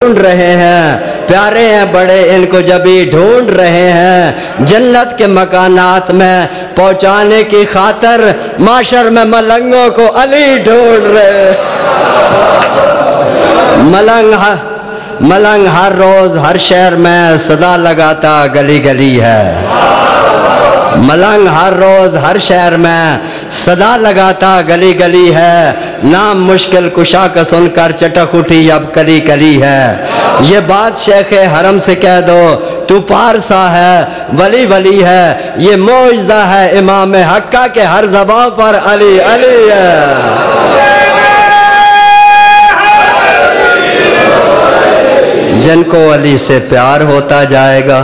ڈھونڈ رہے ہیں، پیارے ہیں بڑے ان کو جبھی ڈھونڈ رہے ہیں، جنت کے مکانات میں پہنچانے کی خاطر معاشر میں ملنگوں کو علی ڈھونڈ رہے ہیں۔ ملنگ ہر روز ہر شہر میں صدا لگاتا گلی گلی ہے، ملنگ ہر روز ہر شہر میں صدا لگاتا گلی گلی ہے، نام مشکل کشا کا سن کر چٹک اٹھی اب کلی کلی ہے، یہ بات شیخ حرم سے کہہ دو تو پارسا ہے ولی ولی ہے، یہ معجزہ ہے امام حقہ کے ہر زبان پر علی علی ہے۔ جن کو علی سے پیار ہوتا جائے گا،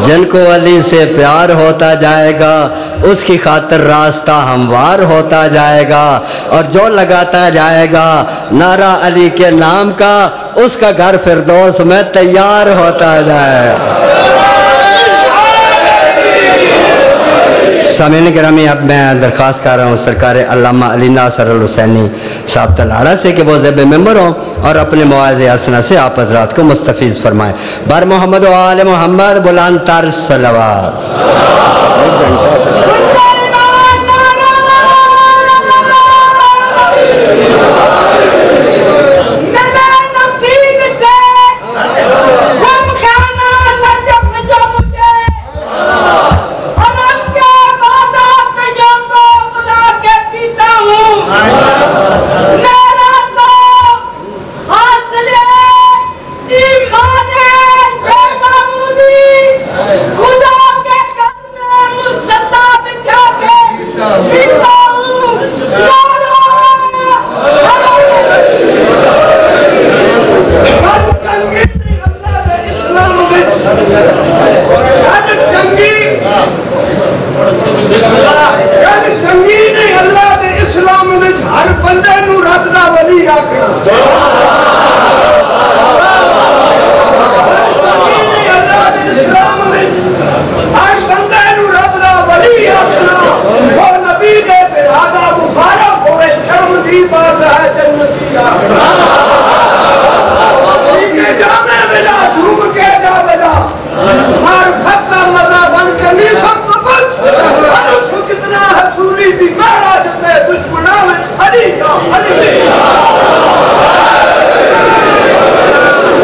جن کو علی سے پیار ہوتا جائے گا، اس کی خاطر راستہ ہموار ہوتا جائے گا، اور جو لگاتا جائے گا نعرہ علی کے نام کا، اس کا گھر فردوس میں تیار ہوتا جائے گا۔ سامعین گرامی، اب میں درخواست کر رہا ہوں سرکار علامہ علی ناصر الحسینی صاحب تلاڑہ سے کہ وہ زیب ممبر ہوں اور اپنے مواعظ حسنہ سے آپ حضرات کو مستفیض فرمائیں۔ بر محمد و آل محمد بلند تر صلوات۔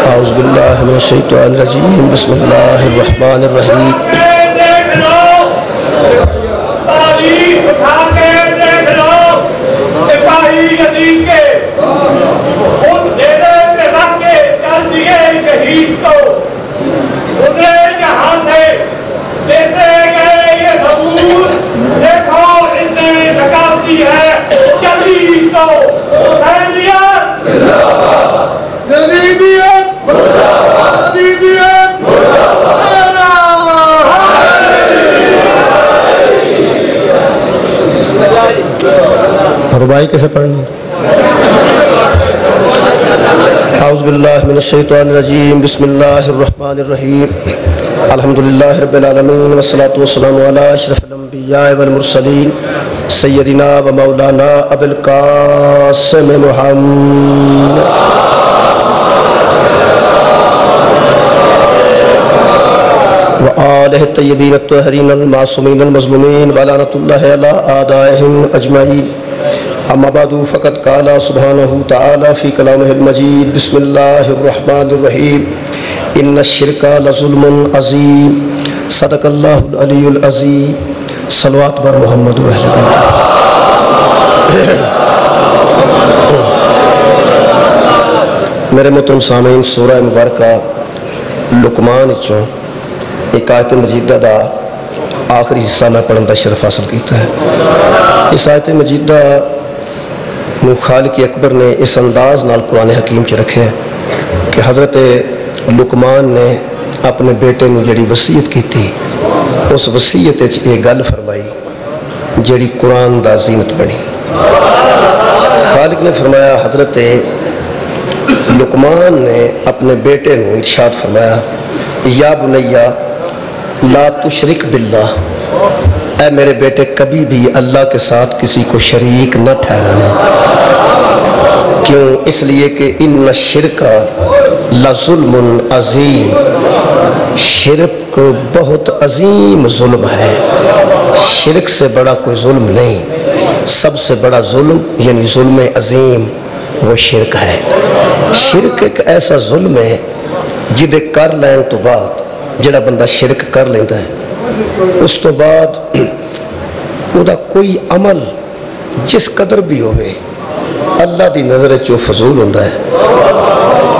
اعوذ باللہ من الشیطان الرجیم، بسم اللہ الرحمن الرحیم۔ تاریخ اٹھا کے دیکھ لو سپاہی ندی کے خود دینے پہ رکھ کے چل دیے شہید کو، گزرے جہاں سے دیتے گئے یہ ضرور، دیکھو اس نے ثقافتی ہے جدید کو، حسینیت جدیدیت جدیدیت ربائی کیسے پڑھنی؟ اعوذ باللہ من الشیطان الرجیم، بسم اللہ الرحمن الرحیم، الحمدللہ رب العالمین، والصلاة والسلام علی اشرف الانبیاء والمرسلین، سیدنا و مولانا ابو القاسم محمد وآلہ الطیبین الطاہرین المعصومین المظلومین ولعنۃ اللہ علی اعدائہم اجمعین، اما بعد فقد قال سبحانہ تعالی فی کلامہ المجید، بسم اللہ الرحمن الرحیم، ان الشرک لظلم عظیم، صدق اللہ العلی العظیم، صلوات بر محمد و اہل بیت۔ میرے محترم سامعین، سورہ مبارکہ لقمان چوں ایک آیت مجیدہ دا آخری حصہ میں پڑھن دا شرف حاصل کیتا ہے۔ اس آیت مجیدہ نو خالق اکبر نے اس انداز نال قرآن حکیم چ رکھے کہ حضرت لقمان نے اپنے بیٹے نو جڑی وصیت کی تھی، اس وصیت وچ یہ گل فرمائی جڑی قرآن دا زینت بنی۔ خالق نے فرمایا، حضرت لقمان نے اپنے بیٹے نو ارشاد فرمایا، یا بنیہ لا تشرک باللہ، اے میرے بیٹے کبھی بھی اللہ کے ساتھ کسی کو شریک نہ ٹھہرانا۔ کیوں؟ اس لیے کہ ان الشرک لظلم عظیم، شرک بہت عظیم ظلم ہے، شرک سے بڑا کوئی ظلم نہیں، سب سے بڑا ظلم یعنی ظلم عظیم وہ شرک ہے۔ شرک ایک ایسا ظلم ہے جدے کر لین تو بعد جڑا بندہ شرک کر لیتا ہے اس تو بعد وہ دا کوئی عمل جس قدر بھی ہوئے اللہ دی نظر چو فضول ہوتا ہے،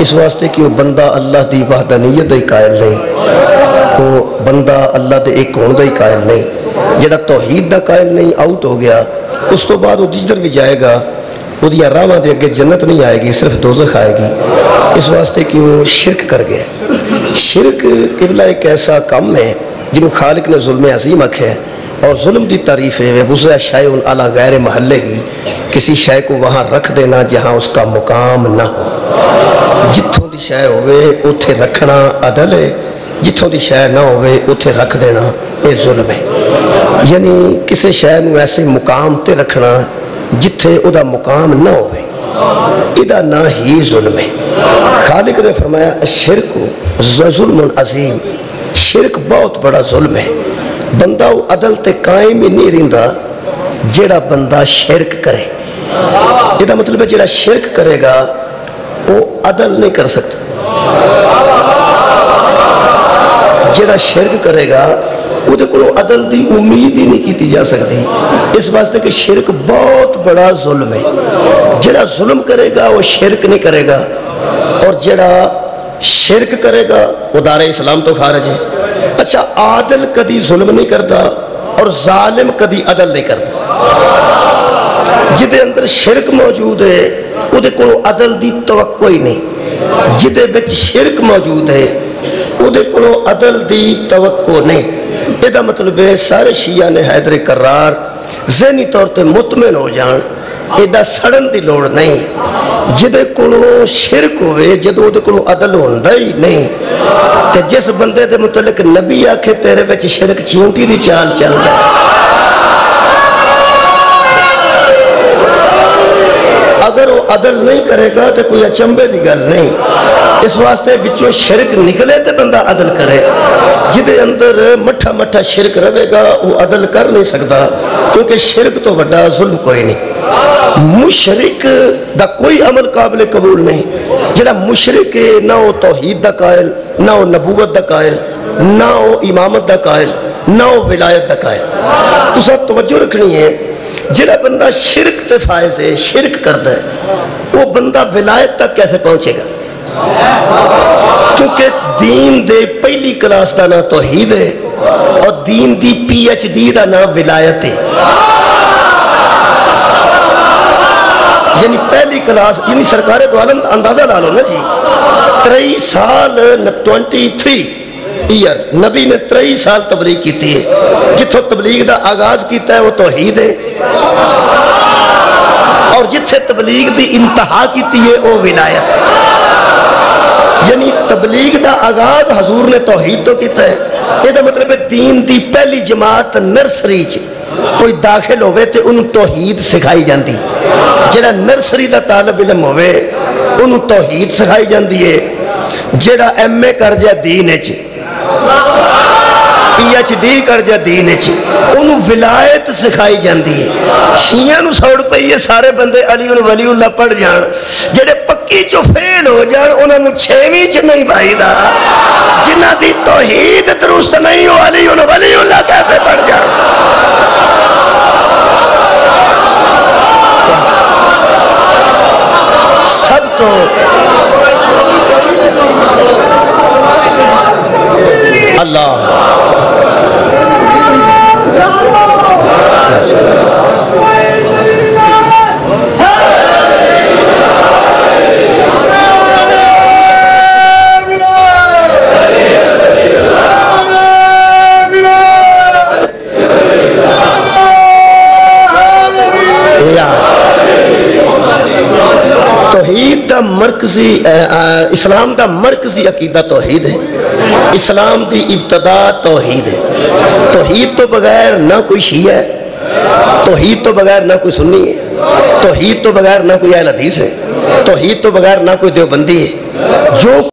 اس واسطے کہ وہ بندہ اللہ دی وحدانیت دا ہی قائل نہیں، وہ بندہ اللہ دے ایک ہون دا ہی قائل نہیں، جڑا توحید دا قائل نہیں آؤٹ ہو گیا، اس تو بعد وہ جدھر بھی جائے گا وہ دیا راواں دے اگے جنت نہیں آئے گی، صرف دوزخ آئے گی، اس واسطے کہ وہ شرک کر گیا۔ شرک قبلہ ایک ایسا کام ہے جنہوں خالق نے ظلم عظیم آکھا ہے، اور ظلم دی تعریف ہے وضع شیء علی غیر محلے کی، کسی شے کو وہاں رکھ دینا جہاں اس کا مقام نہ ہو، جتھوں دی شے ہوئے اتھے رکھنا عدل ہے، جتھوں دی شے نہ ہوئے اتھے رکھ دینا یہ ظلم ہے، یعنی کسی شے نو ایسے مقام تے رکھنا جتھے او دا مقام نہ ہوئے، ادا نہ ہی ظلم ہے۔ خالق نے فرمایا شرک ظلم عظیم، شرک بہت بڑا ظلم ہے، بندہ وہ عدل تے قائم ہی نہیں رہندا جڑا بندہ شرک کرے، یہ مطلب ہے جڑا شرک کرے گا وہ عدل نہیں کر سکتا، جڑا شرک کرے گا وہ دے کو عدل دی امید ہی نہیں کیتی جا سکتی، اس واسطے کہ شرک بہت بڑا ظلم ہے، جڑا ظلم کرے گا وہ شرک نہیں کرے گا، اور جڑا شرک کرے گا وہ دار اسلام تو خارج ہے۔ اچھا عادل کدی ظلم نہیں کرتا اور ظالم کدی عدل نہیں کرتا، جدے اندر شرک موجود ہے وہ دے کو عدل دی توقع ہی نہیں، جدے بچ شرک موجود ہے وہ دے کو عدل دی توقع نہیں، یہ مطلب ہے سارے شیعہ نے حیدر کرار ذہنی طور پہ مطمئن ہو جان، ایڈا سڑن دی لوڑ نہیں، جدے کولو شرک ہوئے جدو دے کولو عدل ہوندا ہی نہیں، تے جس بندے دے متعلق نبی آکھے تیرے وچ شرک چیونٹی دی چال چل رہا ہے، اگر وہ عدل نہیں کرے گا تو کوئی اچنبے دی گل نہیں، اس واسطے بچوں شرک نکلے تے بندہ عدل کرے، جدے اندر مٹھا مٹھا شرک رہے گا وہ عدل کر نہیں سکتا، کیونکہ شرک تو بڑا ظلم کوئی نہیں۔ مشرک دا کوئی عمل قابل قبول نہیں، جڑا مشرک ہے نہ وہ توحید دا قائل، نہ وہ نبوت دا قائل، نہ وہ امامت دا قائل، نہ وہ ولایت دا قائل۔ تو سب توجہ رکھنی ہے، جڑا بندہ شرک تے فائز ہے، شرک کرتا ہے، وہ بندہ ولایت تک کیسے پہنچے گا؟ کیونکہ دین دے پہلی کلاس دا نام توحید ہے اور دین دی پی ایچ ڈی دا نام ولایت ہے، یعنی پہلی کلاس یعنی سرکار دو عالم اندازہ لا لو نا جی، 23 سال 23 ایئرز نبی نے 23 سال تبلیغ کیتی ہے، جتھوں تبلیغ دا آغاز کیتا ہے وہ توحید ہے، اور جتھے تبلیغ دی انتہا کیتی ہے وہ ولایت ہے، یعنی تبلیغ دا آغاز حضور نے توحید تو کیتا ہے، یہ مطلب ہے دین دی پہلی جماعت نرسری چ کوئی داخل ہوئے تے انہوں توحید سکھائی جاندی، جڑا نرسری دا طالب علم ہوئے انہوں توحید سکھائی جاندی ہے، جڑا ایم اے کر جائے دین اچ، پی ایچ ڈی کر جائے دین اچ، انہوں ولایت سکھائی جاندی ہے۔ شیعہ نو سوڑ پئی ہے سارے بندے علی ولی اللہ پڑھ جان، جڑے پکی چو فیل ہو جان انہوں نے 6ویں چ نہیں بھائی دا، جنہ دی توحید درست نہیں ہو علی ولی اللہ کیسے پڑھ جان؟ سب تو اللہ توحید دا مرکزی اسلام دا مرکزی عقیدہ توحید ہے، اسلام دی ابتدا توحید ہے، توحید تو بغیر نہ کوئی شیعہ ہے، توحید تو بغیر نہ کوئی سنی ہے، توحید تو بغیر نہ کوئی اہل حدیث ہے، توحید تو بغیر نہ کوئی دیوبندی ہے، جو